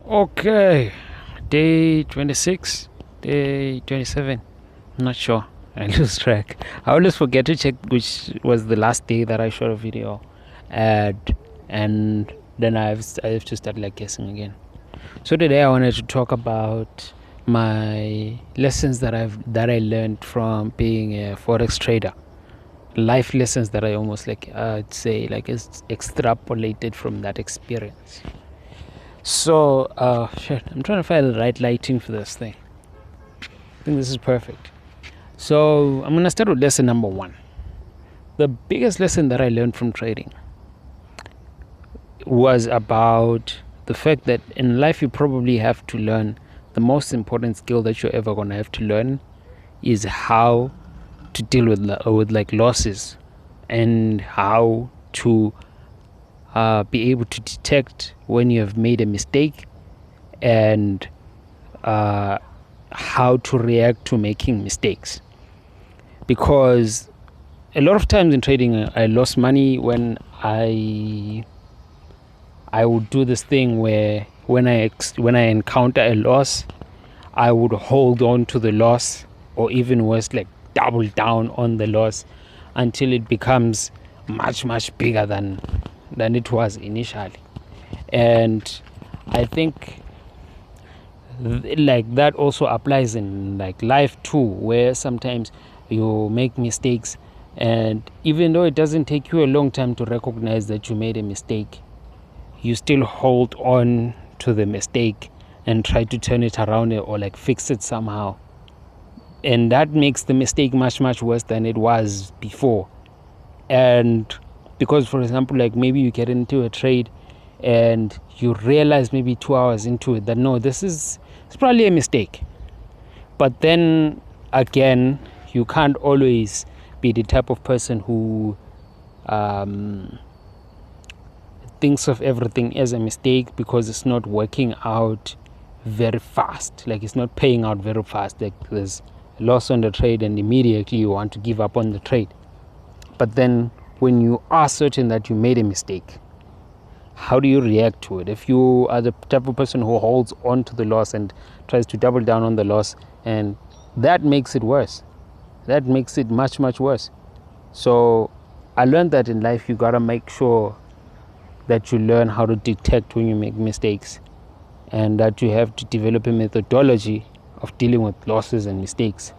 Okay, day 26, day 27. I'm not sure. I lose track. I always forget to check which was the last day that I shot a video, and then I have to start like guessing again. So today I wanted to talk about my lessons that I learned from being a forex trader. Life lessons that I almost I'd say extrapolated from that experience. So, shit, I'm trying to find the right lighting for this thing. I think this is perfect. So, I'm going to start with lesson number 1. The biggest lesson that I learned from trading was about the fact that in life you probably have to learn the most important skill that you're ever going to have to learn is how to deal with like losses and how to be able to detect when you have made a mistake and how to react to making mistakes. Because a lot of times in trading, I lost money when I would do this thing where when I encounter a loss, I would hold on to the loss, or even worse, like double down on the loss until it becomes much bigger than it was initially. And I think like that also applies in like life too, where sometimes you make mistakes, and even though it doesn't take you a long time to recognize that you made a mistake, you still hold on to the mistake and try to turn it around or like fix it somehow, and that makes the mistake much worse than it was before. And because, for example, like maybe you get into a trade and you realize maybe 2 hours into it that no, it's probably a mistake. But then again, you can't always be the type of person who thinks of everything as a mistake because it's not working out very fast. Like it's not paying out very fast. Like there's a loss on the trade and immediately you want to give up on the trade. But then when you are certain that you made a mistake, how do you react to it? If you are the type of person who holds on to the loss and tries to double down on the loss, and that makes it worse. That makes it much worse. So I learned that in life you gotta make sure that you learn how to detect when you make mistakes, and that you have to develop a methodology of dealing with losses and mistakes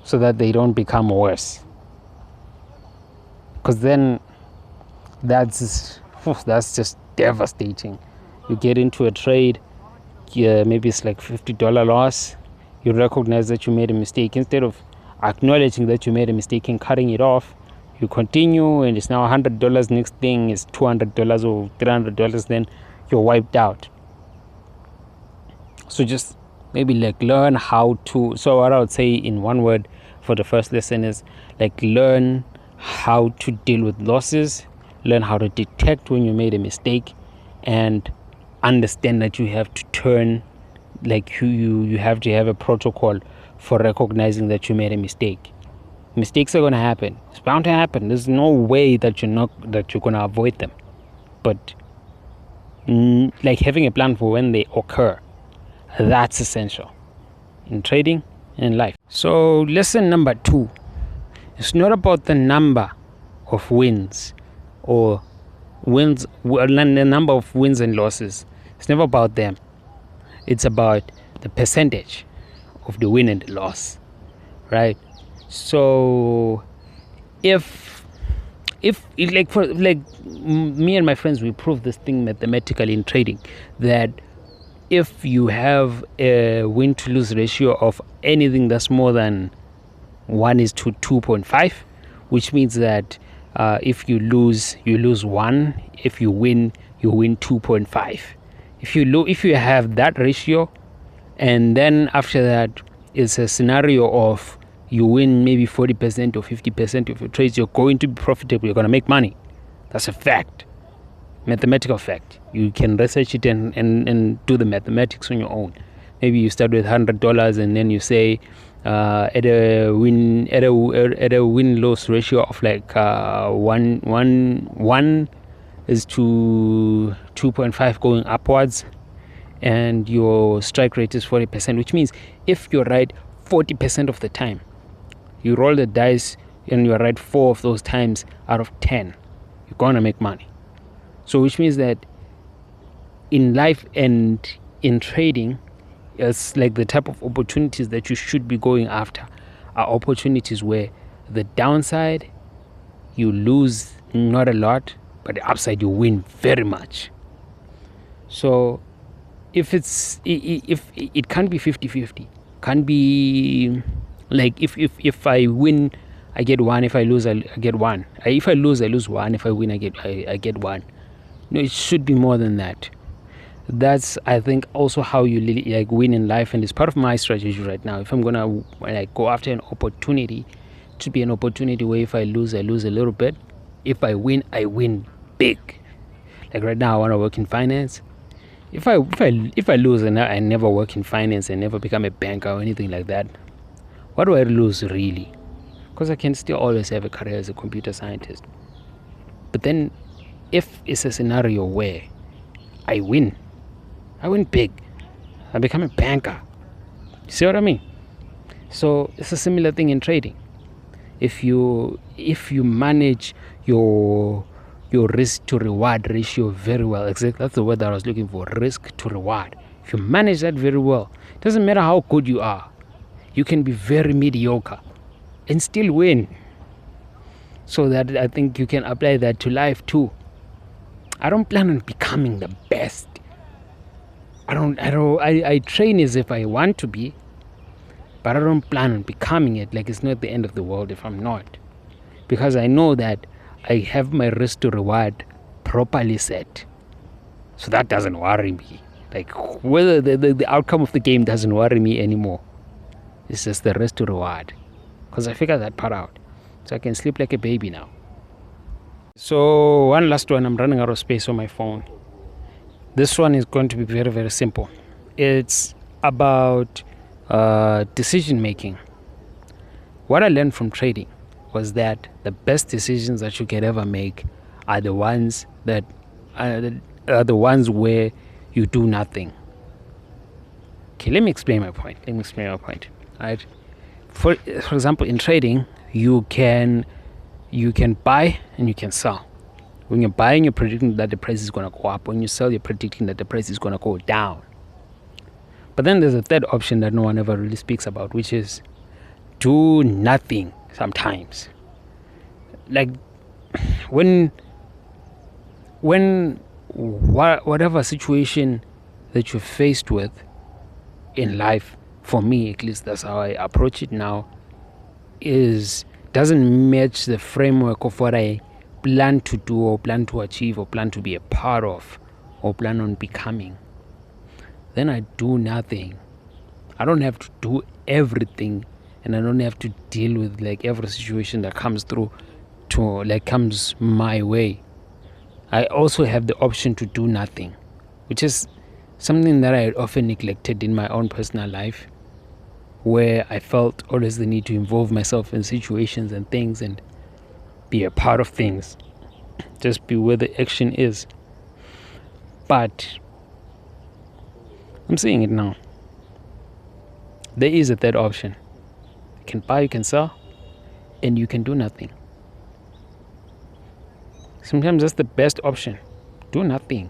so that they don't become worse. Because then that's just devastating. You get into a trade, maybe it's like $50 loss. You recognize that you made a mistake. Instead of acknowledging that you made a mistake and cutting it off, you continue, and it's now $100. Next thing is $200 or $300. Then you're wiped out. So just maybe like learn how to. So what I would say in one word for the first lesson is like learn how to deal with losses, learn how to detect when you made a mistake, and understand that you have to turn, like you have to have a protocol for recognizing that you made a mistake. Mistakes are going to happen. It's bound to happen. There's no way that you're going to avoid them. But like having a plan for when they occur, that's essential in trading and in life. So lesson number 2, it's not about the number of wins or the number of wins and losses. It's never about them. It's about the percentage of the win and the loss, right? So if me and my friends, we prove this thing mathematically in trading, that if you have a win to lose ratio of anything that's more than 1:2.5, which means that if you lose, you lose 1. If you win, you win 2.5. If you have that ratio, and then after that it's a scenario of you win maybe 40% or 50% of your trades, you're going to be profitable. You're going to make money. That's a fact, mathematical fact. You can research it and do the mathematics on your own. Maybe you start with $100 and then you say at a win loss ratio of like 1 is to 2.5 going upwards, and your strike rate is 40%, which means if you're right 40% of the time, you roll the dice and you're right 4 of those times out of 10, you're gonna make money. So which means that in life and in trading, it's like the type of opportunities that you should be going after are opportunities where the downside you lose not a lot, but the upside you win very much. So if it can't be 50-50, can't be like if I win I get 1, if I lose I get 1, if I lose I lose 1, if I win I get 1. No, it should be more than that. That's, I think, also how you like win in life, and it's part of my strategy right now. If I'm gonna like go after an opportunity, to be an opportunity where if I lose I lose a little bit, if I win big. Like right now I want to work in finance. If I lose and I never work in finance and never become a banker or anything like that, what do I lose really? Because I can still always have a career as a computer scientist. But then if it's a scenario where I win big, I become a banker. You see what I mean? So it's a similar thing in trading. If you manage your risk to reward ratio very well, exactly, that's the word that I was looking for, risk to reward. If you manage that very well, it doesn't matter how good you are, you can be very mediocre and still win. So that I think you can apply that to life too. I don't plan on becoming the best. I train as if I want to be, but I don't plan on becoming it. Like, it's not the end of the world if I'm not, because I know that I have my risk to reward properly set. So that doesn't worry me. Like, whether the outcome of the game doesn't worry me anymore. It's just the risk to reward, because I figured that part out. So I can sleep like a baby now. So one last one, I'm running out of space on my phone. This one is going to be very, very simple. It's about decision making. What I learned from trading was that the best decisions that you can ever make are the ones that are the ones where you do nothing. Okay, let me explain my point. Right? For example, in trading, you can buy and you can sell. When you're buying, you're predicting that the price is going to go up. When you sell, you're predicting that the price is going to go down. But then there's a third option that no one ever really speaks about, which is do nothing sometimes. Like whatever situation that you're faced with in life, for me at least, that's how I approach it now, doesn't match the framework of what I plan to do or plan to achieve or plan to be a part of or plan on becoming, then I do nothing. I don't have to do everything, and I don't have to deal with like every situation that comes comes my way. I also have the option to do nothing, which is something that I had often neglected in my own personal life, where I felt always the need to involve myself in situations and things and be a part of things, just be where the action is. But I'm saying it now, there is a third option. You can buy, you can sell, and you can do nothing. Sometimes that's the best option. Do nothing.